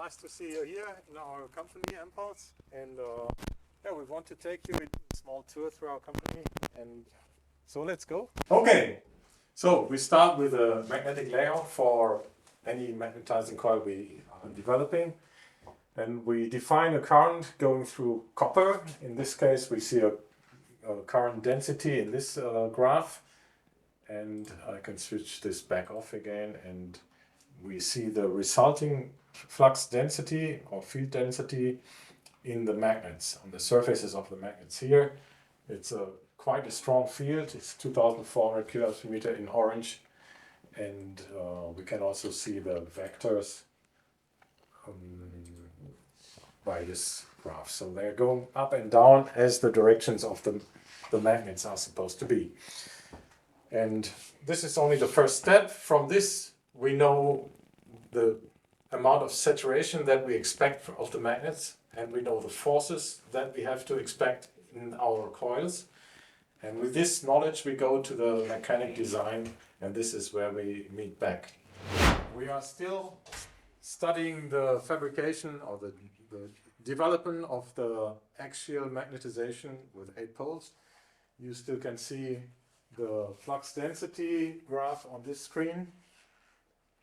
nice to see you here in our company, Impulse. And yeah, we want to take you in a small tour through our company. And so let's go. Okay, so we start with a magnetic layout for any magnetizing coil we are developing. And we define a current going through copper. In this case, we see a current density in this graph. And I can switch this back off again, and we see the resulting flux density or field density in the magnets, on the surfaces of the magnets here. It's quite a strong field. It's 2,400 kilograms per meter in orange. And we can also see the vectors by this graph. So they're going up and down as the directions of the magnets are supposed to be. And this is only the first step. From this, we know the amount of saturation that we expect of the magnets, and we know the forces that we have to expect in our coils. And with this knowledge, we go to the mechanic design, and this is where we meet back. We are still studying the fabrication or the development of the axial magnetization with 8 poles. You still can see the flux density graph on this screen,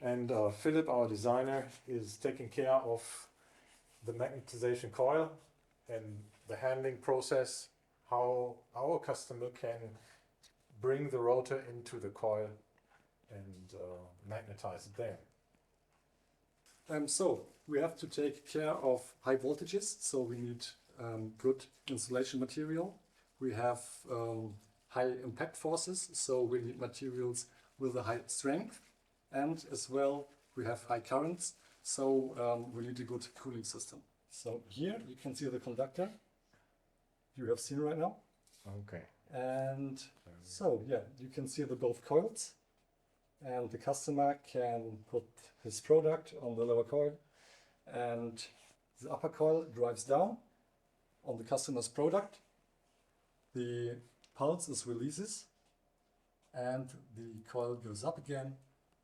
and Philip, our designer, is taking care of the magnetization coil and the handling process, how our customer can bring the rotor into the coil and magnetize it there. So we have to take care of high voltages, so we need good insulation material. We have high impact forces, so we need materials with a high strength, and as well we have high currents, so we need a good cooling system. So here you can see the conductor you have seen right now. Okay. And so yeah, you can see the both coils, and the customer can put his product on the lower coil, and the upper coil drives down on the customer's product. The pulse is releases, and the coil goes up again,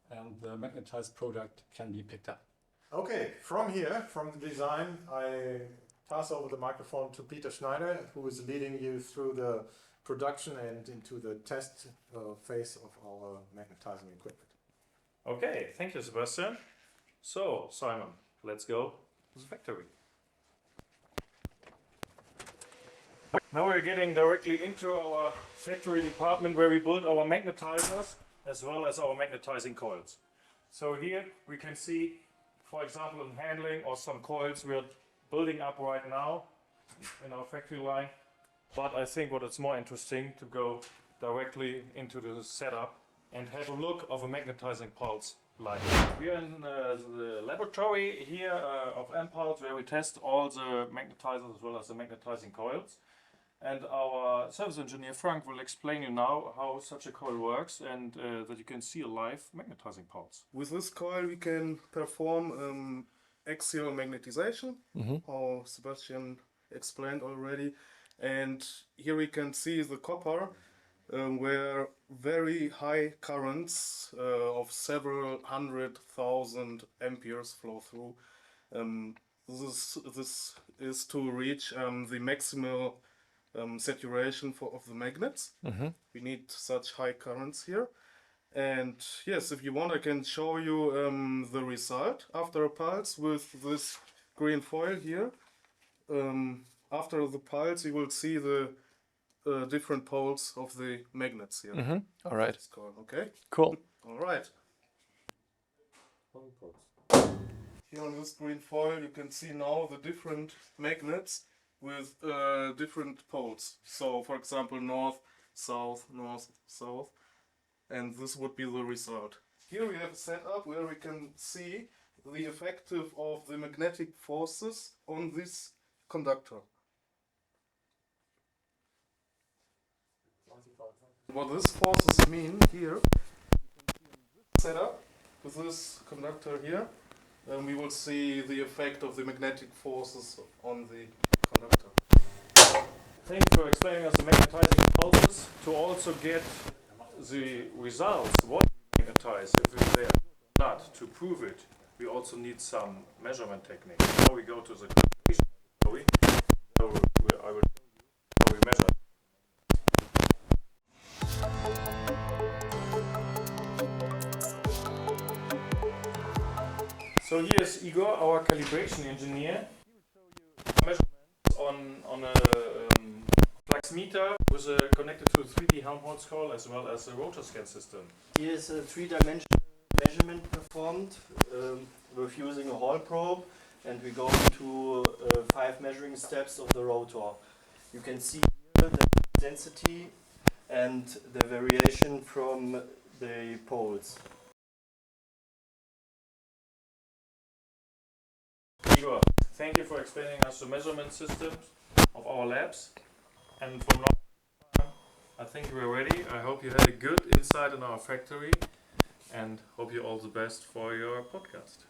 and the magnetized product can be picked up. Okay, from here, from the design, I pass over the microphone to Peter Schneider, who is leading you through the production and into the test phase of our magnetizing equipment. Okay, thank you, Sebastian. So, Simon, let's go to the factory. Now we're getting directly into our factory department where we build our magnetizers as well as our magnetizing coils. So here we can see, for example, in handling or some coils we're building up right now in our factory line. But I think what is more interesting to go directly into the setup and have a look of a magnetizing pulse line. We are in the laboratory here of Impulse, where we test all the magnetizers as well as the magnetizing coils. And our service engineer Frank will explain you now how such a coil works, and that you can see a live magnetizing pulse. With this coil we can perform axial magnetization, how Sebastian explained already. And here we can see the copper where very high currents of several 100,000 amperes flow through. This is to reach the maximal saturation of the magnets. We need such high currents here. And yes, if you want, I can show you the result after a pulse with this green foil here. After the pulse, you will see the different poles of the magnets here. All right. Okay. Cool. All right. Here on this green foil, you can see now the different magnets with different poles. So, for example, north, south, and this would be the result. Here we have a setup where we can see the effective of the magnetic forces on this conductor. What these forces mean here, setup with this conductor here, and we will see the effect of the magnetic forces on the conductor. Thank you for explaining us the magnetizing pulses. To also get the results, what we magnetize, if it's there or not, to prove it, we also need some measurement techniques. Now we go to the calibration category. So I will show you how we measure. So here's Igor, our calibration engineer. He will show you measurements on a flux meter with connected to a 3D Helmholtz coil as well as a rotor scan system. Here is a three-dimensional measurement performed with using a Hall probe, and we go into 5 measuring steps of the rotor. You can see here the density and the variation from the poles. Igor, thank you for explaining us the measurement systems of our labs. And from now on, I think we're ready. I hope you had a good insight in our factory and hope you all the best for your podcast.